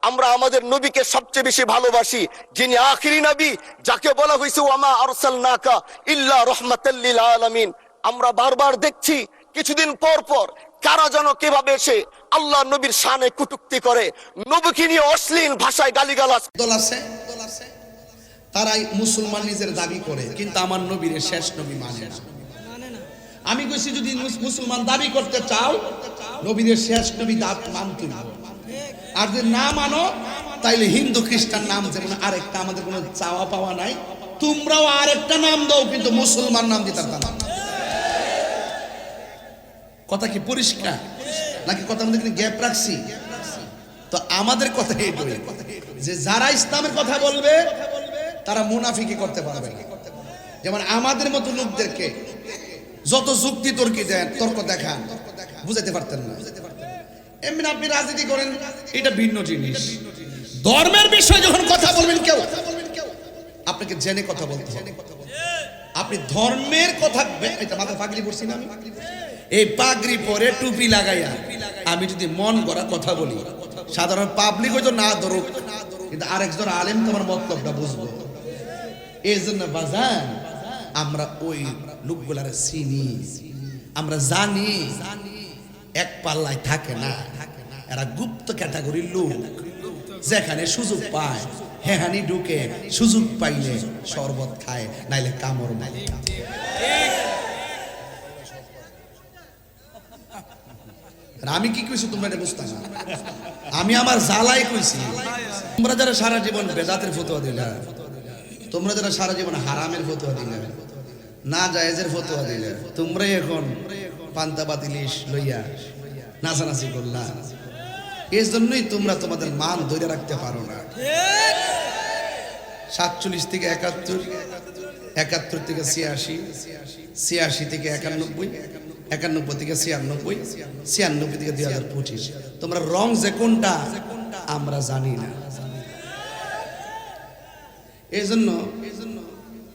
আমরা আমাদের নবীকে সবচেয়ে বেশি ভালোবাসি, যিনি আখিরি নবী, যাকে বলা হয়েছে ওয়ামা আরসালনাকা ইল্লা রাহমাতাল লিল আলামিন। আমরা বারবার দেখছি কিছুদিন পর পর কারা যেন কিভাবে এসে আল্লাহ নবীর শানে কটূক্তি করে, নবীকে নিয়ে অশ্লীল ভাষায় গালিগালাজ। দল আছে, তারাই মুসলমান নিজের দাবি করে, কিন্তু আমার নবীর শেষ নবী মানে না। আমি কইছি যদি মুসলমান দাবি করতে চাও, নবীর শেষ নবী দাঁত মানতে হবে। আর যদি না মানো, তাইলে হিন্দু খ্রিস্টান নাম, যেমন আরেকটা, আমাদের কোনো চাওয়া পাওয়া নাই, তোমরাও আরেকটা নাম দাও, কিন্তু মুসলমান নাম দিতে পারবে না। কথা কি পরিষ্কার নাকি কথা মধ্যে গ্যাপ রাখছি? তো আমাদের কথা এইটাই যে যারা ইসলামের কথা বলবে তারা মুনাফিকি করতে পারবে না। যেমন আমাদের মতো লোকদেরকে যত যুক্তি তর্ক দেখান, বুঝাতে পারতেন না। এমনি আপনি রাজনীতি করেন, এটা ভিন্ন জিনিস। ধর্মের বিষয়ে যখন কথা বলবেন কেউ, আপনাকে জেনে কথা বলতে হবে। আপনি ধর্মের কথা, এটা মাথায় পাগড়ি পরছি না আমি, এই পাগড়ি পরে টুপি লাগাইয়া আমি যদি মন গড়া কথা বলি, সাধারণ পাবলিক হয়তো না ধরুক, কিন্তু আরেকজন আলেম তোমার মতলবটা বুঝবো। এই জন্য বাজান, আমরা ওই লোকগুলার চিনি, আমরা জানি এক পাল্লায় থাকে না, এরা গুপ্ত ক্যাটাগরির লোক, যেখানে সুযোগ পায় হেহানি ঢুকে, সুযোগ পাইলে শরবত খায়, নাইলে কামড় মারে। আমি কি কইছি তোমরা এটা বুঝতে না, আমি আমার জ্বালাই কইছি। তোমরা যারা সারা জীবন বেদাতের ফতোয়া দিলা, তোমরা যারা সারা জীবন হারামের ফতোয়া দিলা, না জায়েজের ফতোয়া দিলা, তোমরাই এখন পান্তা বাতিলিশ লইয়া নাচানাচি করলা। এই জন্যই তোমরা তোমাদের মান ধরে রাখতে পারো না। 47 থেকে 71, 71 থেকে 86, 86 থেকে 91, 91 থেকে 96, 96 থেকে 2025, তোমরা রং যে কোনটা আমরা জানি না। এই জন্য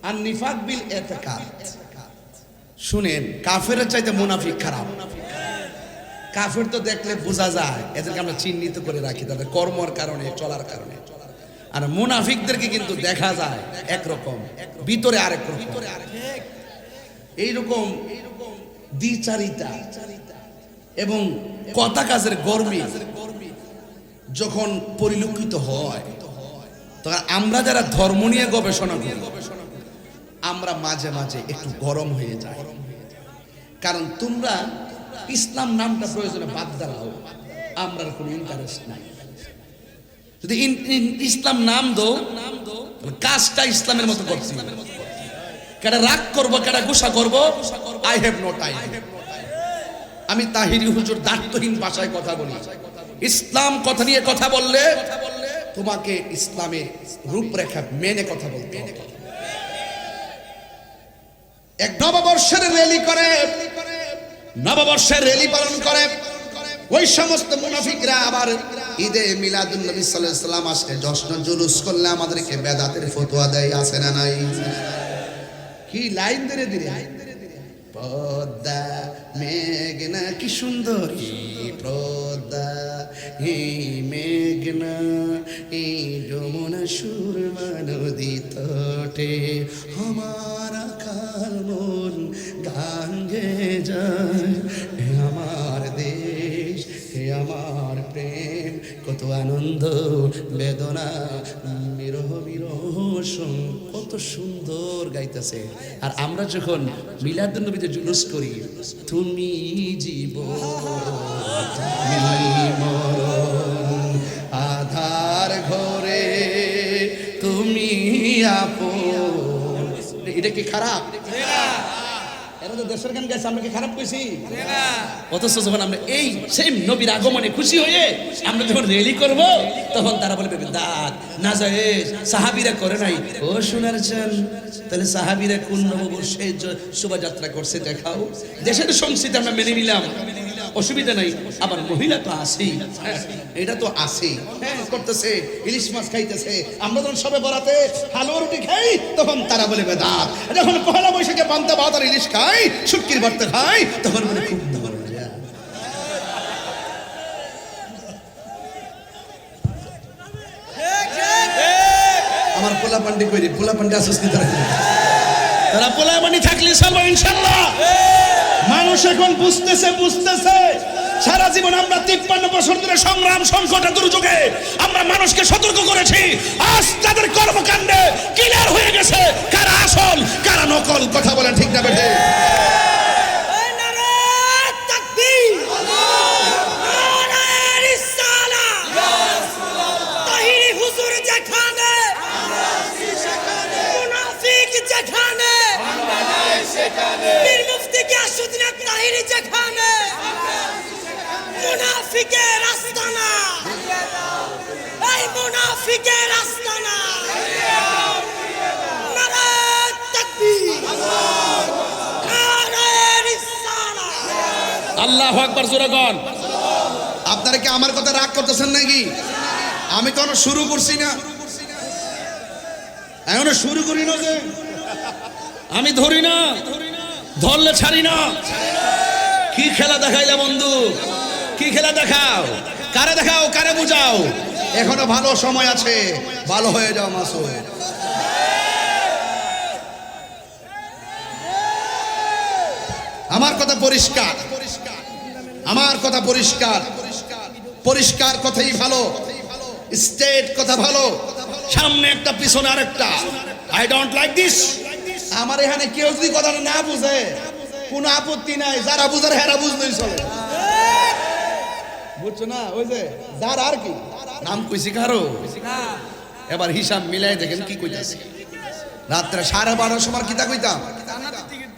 আর নিফাক বিল ইতিকাদ, শুনেন, কাফেরের চাইতে মুনাফিক খারাপ। কাফের তো দেখলে বোঝা যায়, এদেরকে আমরা চিহ্নিত করে রাখি তাদের কর্মর কারণে, চলার কারণে। আর মুনাফিকদেরকে কিন্তু দেখা যায় একরকম, ভিতরে আরেক রকম। এইরকম দ্বিচারিতা এবং কথা কাজের গর্বী যখন পরিলক্ষিত হয়, তখন আমরা যারা ধর্ম নিয়ে গবেষণা করি, আমরা মাঝে মাঝে একটু গরম হয়ে যাই। কারণ তোমরা ইসলাম নামটা প্রয়োজনে বাদ দাও, আমরা কোনো ইন্টারেস্ট নাই। যদি ইসলাম নাম দো, কাজটা ইসলামের মতো করছি, কেডা রাগ করবো, কেডা গুসা করবো, আই হ্যাভ নো টাইম। আমি তাহিরি হুজুর দায়িত্বহীন ভাষায় কথা বলি। ইসলাম কথা নিয়ে কথা বললে তোমাকে ইসলামের রূপরেখা মেনে কথা বলতে হবে। এক নববর্ষের র্যালি করে, নববর্ষের র্যালি পালন করে ওই সমস্ত মুনাফিকরা আবার ঈদে মিলাদুন নবী সাল্লাল্লাহু আলাইহি ওয়াসাল্লাম আসলে জশ্ন জুলুস করলে আমাদেরকে বেদাতের ফতোয়া দেয়, আছে না নাই? কি লাইন ধরে ধরে, পদ্মা মেঘনা, কি সুন্দর পদ্মা, এই মেঘনা, এই যমুনা সুরমা নদী তটে আমার আকাল মন গান গেয়ে যায়। হে আমার দেশ, হে আমার প্রেম, কত আনন্দ বেদনা বিরহ বিরহ, কত সুন্দর গাইতেছে। আর আমরা যখন মিলাদুন নবীতে জুলুস করি, তুমি জীবন তুমি মরণ, আধার ঘরে তুমি আপন, এটা কি খারাপ? এরা তো দেশের গান গাইছে, আমরা কি খারাপ কইছি? অথচ যখন আমরা এই সেম নবীর আগমনে খুশি হয়ে আমরা যখন র্যালি করব, তখন তারা বলবে বেদাত, নাজায়েজ, সাহাবীরা করে নাই। ও সোনার চান, তাহলে সাহাবীরা কোন নববর্ষে শোভাযাত্রা করছে দেখাও। দেশের সংস্কৃতি আমরা মেনে নিলাম, অসুবিধা নাই। আবার মহিলা তো আছেই, এটা তো আছেই, করতেছে, ইলিশ মাছ খাইতেছে। আমরা যখন সবে বরাতে হালুয়া রুটি খাই, তখন তারা বলে বেদাত। যখন পহেলা বৈশাখে পান্তা ভাত আর ইলিশ খাই, শুটকির ভর্তা খাই, তখন বলে খুব মজা। আমার পোলা পান্ডি কইরে পোলা পান্ডি আসুস নি তারা পোলা পান্ডি থাকলে চলবে ইনশাআল্লাহ। মানুষ এখন বুঝতেছে সারা জীবন আমরা 53 বছর ধরে সংগ্রাম সংকট দুর্যোগে আমরা মানুষকে সতর্ক করেছি। আজ তাদের কর্মকাণ্ডে ক্লিয়ার হয়ে গেছে কারা আসল কারা নকল। কথা বলেন ঠিক না বেঠে? মুনাফিকের আস্তানা, এই মুনাফিকের আস্তানা। নারে তাকবীর, নারে রিসালাত। আল্লাহু আকবার জোরে কোন। আপনারা কি আমার কথা রাগ করতেছেন নাকি? আমি তো এখনো শুরু করছি না, এখনো শুরু করি না। যে আমি ধরি না, ধরলে ছাড়ি না। কি খেলা দেখাইলা বন্ধু? কি খেলা দেখাও? কারে দেখাও, কারে বুঝাও? এখনো ভালো সময় আছে, ভালো হয়ে যাও মাসুদ। আমার কথা পরিষ্কার, আমার কথা পরিষ্কার, পরিষ্কার কথাই ভালো, স্টেট কথা ভালো, সামনে একটা পিছনে আরেকটা। I don't like this. আমার এখানে কেউ যদি কথাটা না বুঝে কোনো আপত্তি নাই, যারা বুঝার হেরা বুঝলেই চলে। বুঝছো না? ওই যে যার আর কি নাম কইছি কারো, এবার হিসাব মিলাই দেখেন কি কইতাছি। রাত্রে 12:30 সময় কিতা কইতাম,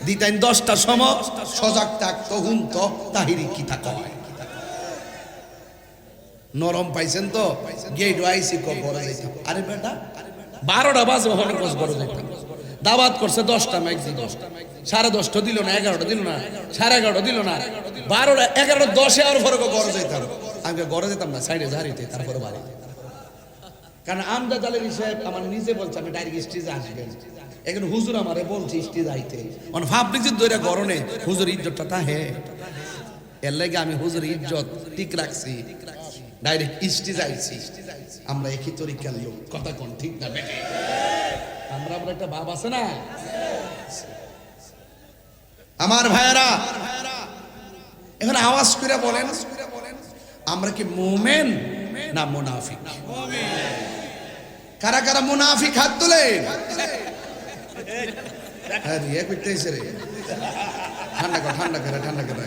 দিতেন 10টার সময় সজাগ থাক তহুন তো তাহিরি কিতা কয়। নরম পাইছেন তো গেট আইসি বড় যাইতাম। আরে বেটা 12টা বাজে ওখানে বড় যাইতাম। দাওয়াত করছে 10টা মাইক দিল, 10:30 দিল না, 11টা দিল না, 11:30 দিল না, 12টা 11টা 10 আর ফরক ঘরে যাইতাম। আমি ঘরে যেতাম না, সাইডে ঝাড়িতে, তারপরে বাড়ি। কারণ আমজাদ আলী সাহেব আমার নিজে বলছে আমি ডাইরেক্ট স্টেজে আসবেন। এখন হুজুর আমারে বলছে স্টেজ আইতে, মানে ভাবলি যে দইরা গরনে হুজুর ইজ্জতটা তা হে, এর লাগে আমি হুজুর ইজ্জত ঠিক রাখছি, ডাইরেক্ট স্টেজ আইছি। আমরা একই তরিকার লোক, কথা কোন ঠিক না বেটে? আমরা একটা ভাব আছে না আমার ভাইয়েরা? এখন আওয়াজ করে বলেন আমরা কি মুমিন না মুনাফিক? কারা কারা মুনাফিক হাত তুলে। ঠান্ডা করে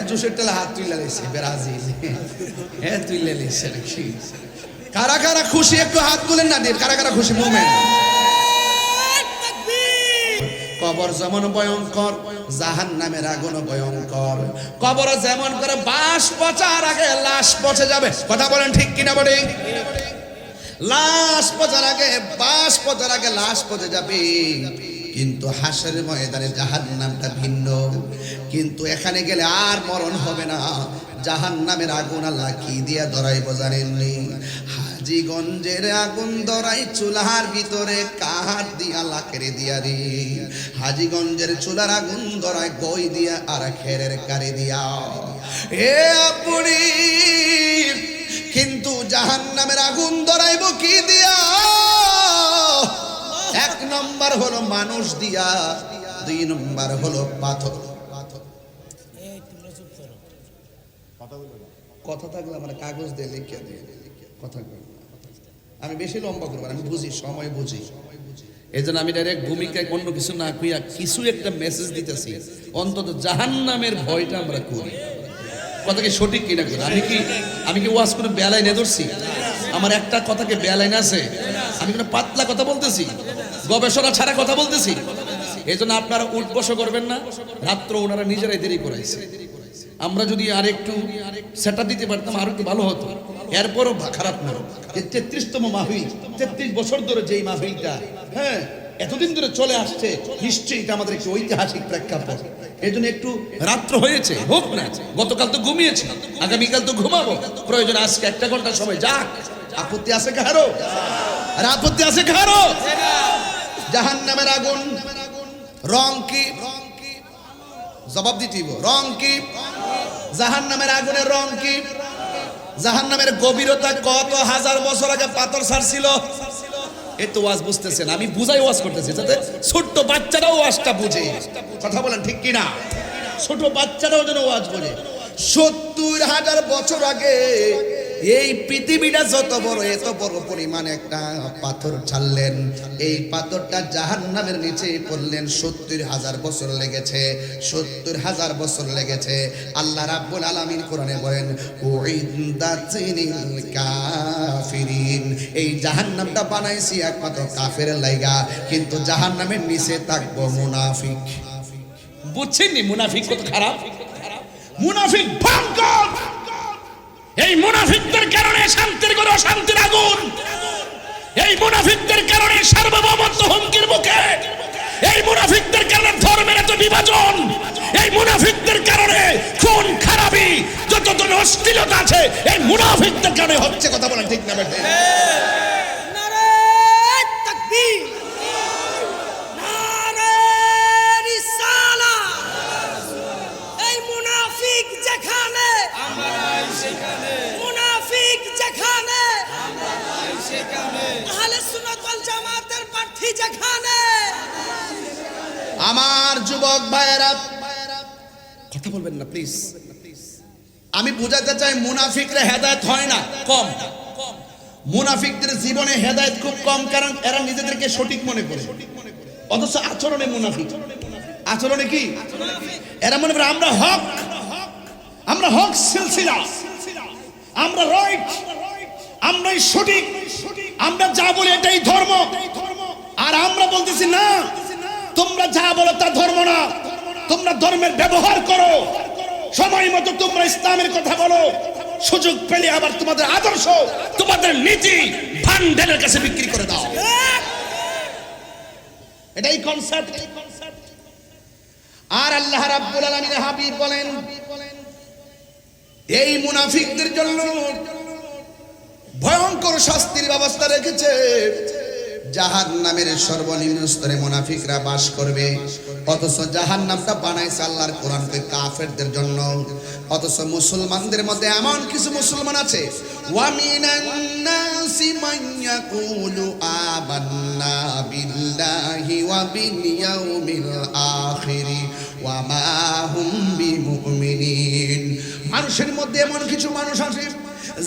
জোশের তেলে হাত তুলে লাইছে ব্রাজিল, তুলে লাইছে। কারা কারা খুশি একটু হাত তুলেন না দিয়ে। কারা কারা খুশি? মুমিন। কবর যেমন ভয়ঙ্কর, জাহান্নামের আগুন ভয়ঙ্কর। কবর যেমন করে বাঁশ পচার আগে লাশ পচে যাবে, কথা বলেন ঠিক কিনা বলে? লাশ পচার আগে, বাঁশ পচার আগে লাশ পচে যাবে। কিন্তু হাসরের ময়দানে জাহান্নামটা ভিন্ন। কিন্তু এখানে গেলে আর মরণ হবে না। জাহান্নামের আগুন আল্লাহ কি দিয়া ধরাইব জানেননি? হাজীগঞ্জের আগুন ধরাই চুলার ভিতরে কাঠ দিয়া লাকেরে দিয়া রে। হাজীগঞ্জের চুলার আগুন ধরাই গই দিয়া আর খেরের কারে দিয়া। এ আপনি কিন্তু জাহান্নামের আগুন ধরাইব কি দিয়া? 1 নম্বর হলো মানুষ দিয়া, 2 নম্বর হলো পাথর। কথা থাকলে আমার কাগজ দিয়ে লিখে দিয়ে কথা বলবো। আমি বেশি লম্বা করবো, আমি বুঝি, সময় বুঝি। এই জন্য আমি ডাইরেক্ট ভূমিকায় অন্য কিছু না কইয়া কিছু একটা মেসেজ দিতেছি। অন্তত জাহান্নামের ভয়টা আমরা করি। কথা কি সঠিক কিনা? আমি কি ওয়াজ করে বেলায় নিয়ে ধরছি? আমার একটা কথাকে বেলাইন আছে? আমি কোনো পাতলা কথা বলতেছি, গবেষণা ছাড়া কথা বলতেছি। এই জন্য আপনারা উঠবস করবেন না। রাত্র ওনারা নিজেরাই দেরি করাইছে। আমরা যদি আরেকটু সেটা দিতে পারতাম আরো একটু ভালো হতো। এরপরও খারাপ না। 33তম মাহফিল, 33 বছর ধরে যেই মাহফিলটা এতদিন ধরে চলে আসছে, নিশ্চয়ই এটা আমাদের একটু ঐতিহাসিক প্রেক্ষাপট। এই জন্য একটু রাত্র হয়েছে, হোক না। গতকাল তো ঘুমিয়েছি, আগামীকাল তো ঘুমাবো। প্রয়োজন আজকে 1 ঘন্টা সময় যাক। আপত্তি আছে কারো? আর আপত্তি আছে কারো? জাহান্নামের আগুন রং কি? জবাব দিতেইব। রং কি? জাহান্নামের আগুনের রং কি? জাহান্নামের গভীরতা কত হাজার বছর আগে পাথর ছাড়ছিল। এই তো ওয়াজ বুঝতেছেন, আমি বুঝাই ওয়াজ করতেছি যাতে ছোট্ট বাচ্চারাও ওয়াজটা বুঝে। কথা বলেন ঠিক কিনা? ছোট বাচ্চারাও যেন ওয়াজ বোঝে। 70,000 বছর আগে এই পৃথিবীটা যত বড়, এত বড় পরিমাণ একটা পাথর ছাড়লেন, এই পাথরটা জাহান্নামের নিচে পড়লেন। 70,000 বছর লেগেছে, 70,000 বছর লেগেছে। আল্লাহ রাব্বুল আলামিন কোরআনে বলেন উইদাতিনিল কাফিরিন, এই জাহান্নামটা বানাইছি একমাত্র কাফেরের লাইগা, কিন্তু জাহান্নামের নিচে থাকবো মুনাফিক। বুঝছেন নি মুনাফিক কত খারাপ? মুনাফিক ভয়ঙ্কর। এই মুনাফিকদের কারণে শান্তির ঘরে অশান্তির আগুন, এই মুনাফিকদের কারণে সার্বভৌমত্ব হুমকির মুখে, এই মুনাফিকদের কারণে ধর্মের এত বিভাজন, এই মুনাফিকদের কারণে খুন খারাপি, যত ধরনের অশ্লীলতা আছে এই মুনাফিকদের কারণে হচ্ছে। কথা বলেন ঠিক না বেঠে? নারে তাকবীর, নারে রিসালাত। এই মুনাফিক যেখানে, মুনাফিক যেখানে, আহলে সুন্নাত ওয়াল জামাতের প্রার্থী যেখানে। আমার যুবক ভাইয়েরা কথা বলবেন না প্লিজ। আমি বুঝাতে চাই মুনাফিকরা হেদায়েত হয় না, কম। মুনাফিকদের জীবনে হেদায়েত খুব কম, কারণ এরা নিজেদেরকে সঠিক মনে করে, অথচ আচরণে মুনাফিক। আচরণে কি? এরা মনে করে আমরা হক, আমরা হক সিলসিলা, আমরা রাইট, আমরাই সঠিক, আমরা যা বলি এটাই ধর্ম। আর আমরা বলতেছি না, তোমরা যা বলো তা ধর্ম না, তোমরা ধর্মের ব্যবহার করো, সময় মতো তোমরা ইসলামের কথা বলো, সুযোগ পেলে আবার তোমাদের আদর্শ, তোমাদের নীতি ভান্ডারের কাছে বিক্রি করে দাও। এটাই কনসেপ্ট। আর আল্লাহ রাব্বুল আলামিন হাবিব বলেন এই মুনাফিকদের জন্য ভয়ঙ্কর শাস্তির ব্যবস্থা রেখেছে। জাহান্নামের সর্বনিম্ন স্তরে মুনাফিকরা বাস করবে, অথচ জাহান্নামটা বানাইছে আল্লাহর কোরআনকে কাফেরদের জন্য। অথচ মুসলমানদের মধ্যে এমন কিছু মুসলমান আছে, ওয়া মিনান নাসি মান ইয়াকুলু আমান্না বিল্লাহি ওয়া বিল ইয়াউমিল আখিরি ওয়া মা হুম বিমুমিনিন। মানুষের মধ্যে এমন কিছু মানুষ আছে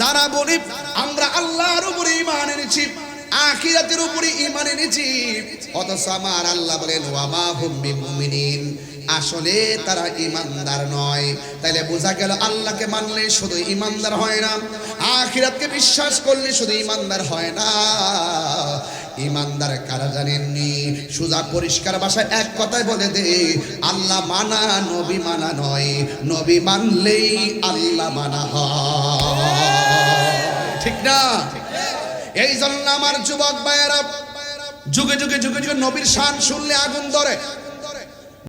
যারা বলে আমরা আল্লাহর উপরে ঈমান এনেছি, আখিরাতের উপরে ঈমান এনেছি, অথচ আমার আল্লাহ বলেন ওয়া মা হুম বিমুমিনিন, আসলে তারা ঈমানদার নয়। তাইলে বোঝা গেল আল্লাহকে মানলে শুধু ঈমানদার হয় না, আখিরাতকে বিশ্বাস করলে শুধু ঈমানদার হয় না। ঈমানদার কারা জানেননি? সুজা পরিষ্কার ভাষায় এক কথায় বলে দে, আল্লাহ মানা নবী মানা নয়, নবী মানলেই আল্লাহ মানা হয়। ঠিক না? এই জন্য আমার যুবক ভাইয়েরা যুগে যুগে যুগে যুগে নবীর শান শুনলে আগুন ধরে।